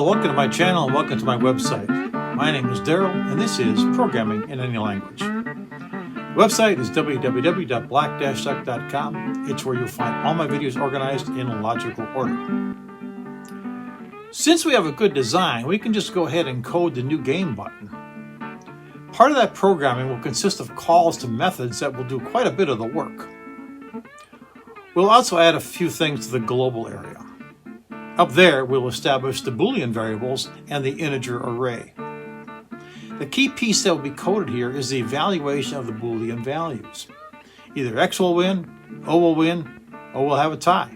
welcome to my channel and welcome to my website. My name is Daryl and this is Programming in Any Language. The website is www.black-duck.com. It's where you'll find all my videos organized in logical order. Since we have a good design, we can just go ahead and code the new game button. Part of that programming will consist of calls to methods that will do quite a bit of the work. We'll also add a few things to the global area. Up there, we'll establish the Boolean variables and the integer array. The key piece that will be coded here is the evaluation of the Boolean values. Either X will win, O will win, or we'll have a tie.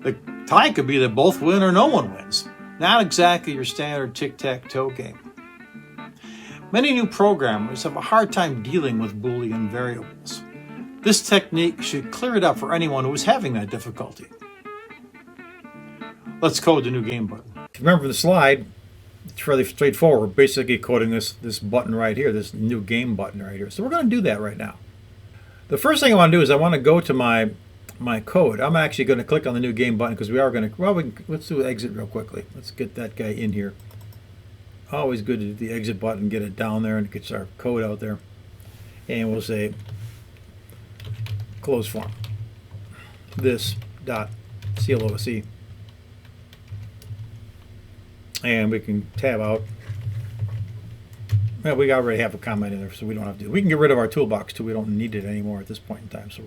The tie could be that both win or no one wins. Not exactly your standard tic-tac-toe game. Many new programmers have a hard time dealing with Boolean variables. This technique should clear it up for anyone who is having that difficulty. Let's code the new game button. Remember the slide, it's fairly straightforward. We're basically coding this button right here, this new game button right here. So we're going to do that right now. The first thing I want to do is I want to go to my code. I'm actually going to click on the new game button because we are going to, well, let's do exit real quickly. Let's get that guy in here. Always good to do the exit button, get it down there, and it gets our code out there. And we'll say close form. This dot close. And we can tab out. Well, we already have a comment in there, so we don't have to. We can get rid of our toolbox too. We don't need it anymore at this point in time, so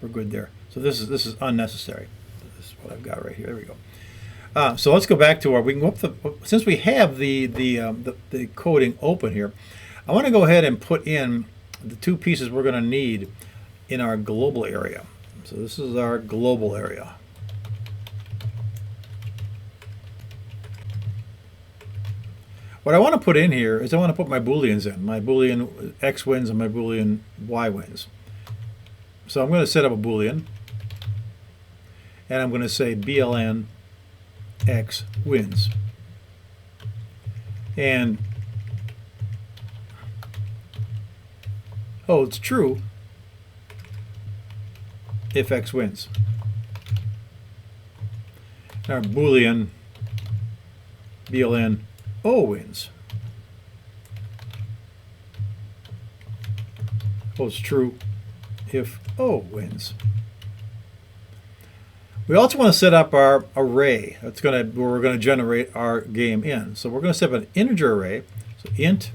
we're good there. So this is unnecessary. This is what I've got right here. There we go. So let's go back to our. We can go up the. Since we have the coding open here, I want to go ahead and put in the two pieces we're going to need in our global area. So this is our global area. What I want to put in here is I want to put my Booleans in, my Boolean X wins and my Boolean Y wins. So I'm going to set up a Boolean, and I'm going to say BLN X wins. And, oh, it's true if X wins. Our Boolean BLN O wins. Holds true if O wins. We also want to set up our array. That's where we're going to generate our game in. So we're going to set up an integer array. So int.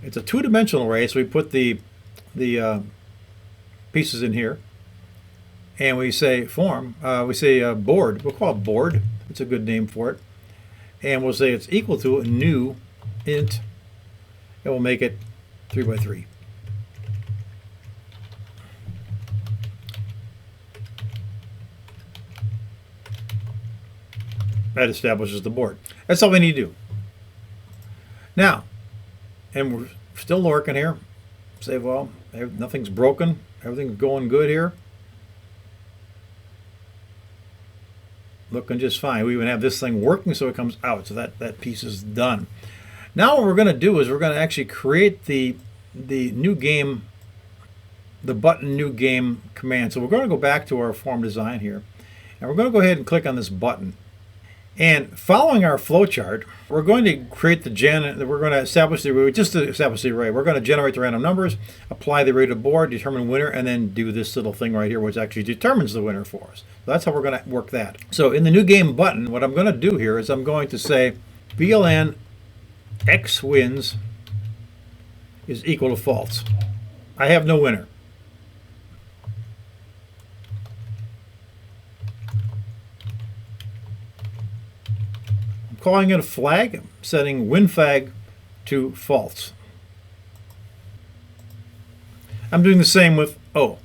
It's a two-dimensional array. So we put the pieces in here, and we say form. We say board. We'll call it board. It's a good name for it. And we'll say it's equal to a new int, and we'll make it 3 by 3. That establishes the board. That's all we need to do. Now, and we're still working here. Say, well, nothing's broken. Everything's going good here. Looking just fine. We even have this thing working so it comes out. So that piece is done. Now what we're going to do is we're going to actually create the new game, the button new game command. So we're going to go back to our form design here. And we're going to go ahead and click on this button. And following our flowchart, we're going to create we're going to establish the array, just to establish the array. We're going to generate the random numbers, apply the array to board, determine winner, and then do this little thing right here, which actually determines the winner for us. So that's how we're going to work that. So in the new game button, what I'm going to do here is I'm going to say BLN X wins is equal to false. I have no winner. Calling it a flag, I'm setting winFlag to false. I'm doing the same with O.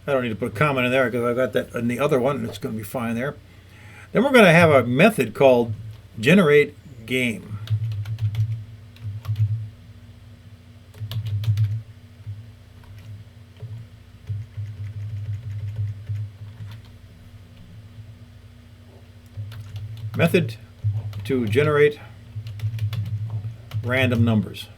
I don't need to put a comment in there because I've got that in the other one and it's going to be fine there. Then we're going to have a method called generate game. Method to generate random numbers.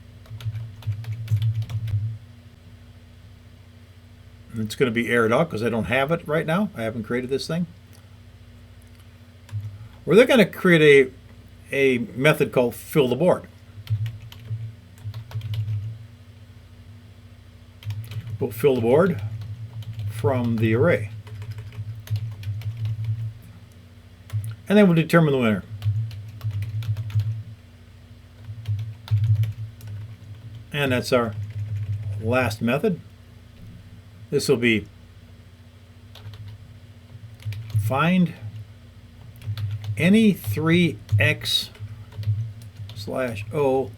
It's going to be aired out because I don't have it right now. I haven't created this thing. We're then going to create a method called fill the board. We'll fill the board from the array. And then we'll determine the winner. And that's our last method. This will be find any 3x/O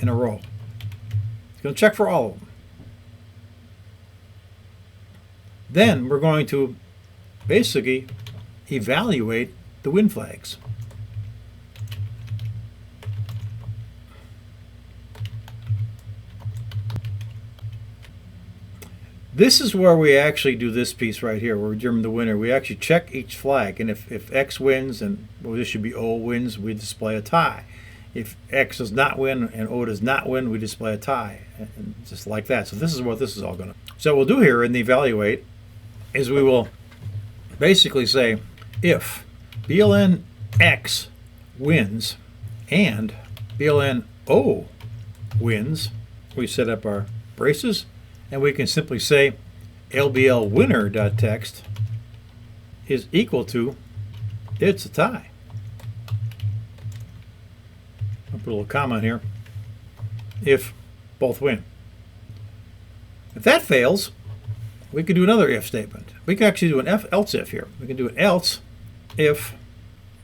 in a row. It's going to check for all of them. Then we're going to basically evaluate the win flags. This is where we actually do this piece right here, where we determine the winner. We actually check each flag, and if X wins, and well, this should be O wins, we display a tie. If X does not win and O does not win, we display a tie, and just like that. So this is what this is all going to. So what we'll do here in the evaluate is we will basically say if BLN X wins and BLN O wins, we set up our braces. And we can simply say LBL winner.text is equal to it's a tie. I'll put a little comment here. If both win. If that fails, we can do another if statement. We can actually do an else if here. We can do an else if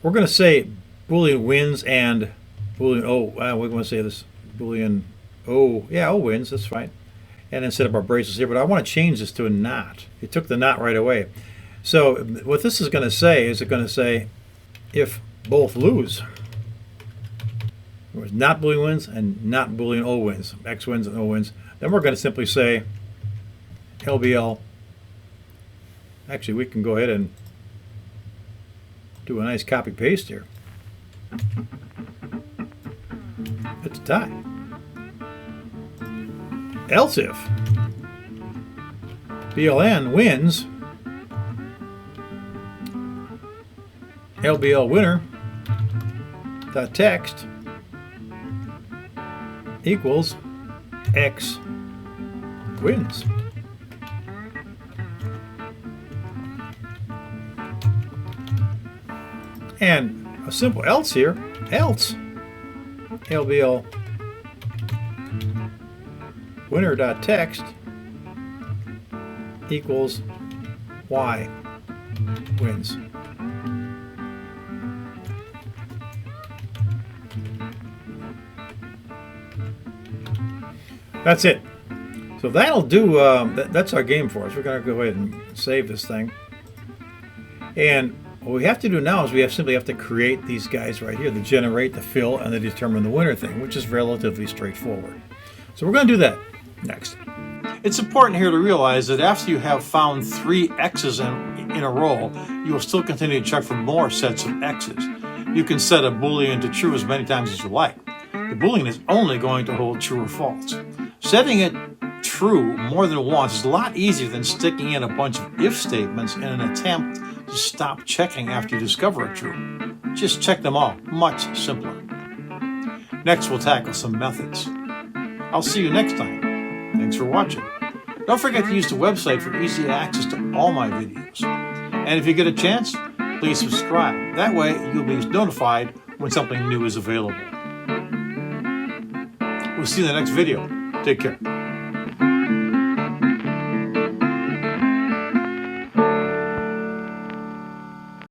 we're going to say Boolean wins and Boolean O. We're going to say this Boolean O. Yeah, O wins. That's fine. And then set up our braces here, but I want to change this to a not. It took the not right away. So what this is going to say is it's going to say if both lose, not Boolean wins and not Boolean O wins, X wins and O wins, then we're going to simply say LBL. Actually, we can go ahead and do a nice copy paste here. It's a tie. Else if BLN wins, LBL winner dot text equals X wins. And a simple else here, else LBL winner.text equals Y wins. That's it. So that'll do, that's our game for us. We're going to go ahead and save this thing. And what we have to do now is we simply have to create these guys right here, the generate, the fill, and the determine the winner thing, which is relatively straightforward. So we're going to do that next. It's important here to realize that after you have found 3 X's in a row, you will still continue to check for more sets of X's. You can set a Boolean to true as many times as you like. The Boolean is only going to hold true or false. Setting it true more than once is a lot easier than sticking in a bunch of if statements in an attempt to stop checking after you discover a true. Just check them all. Much simpler. Next, we'll tackle some methods. I'll see you next time. Thanks for watching. Don't forget to use the website for easy access to all my videos. And if you get a chance, please subscribe. That way you'll be notified when something new is available. We'll see you in the next video. Take care.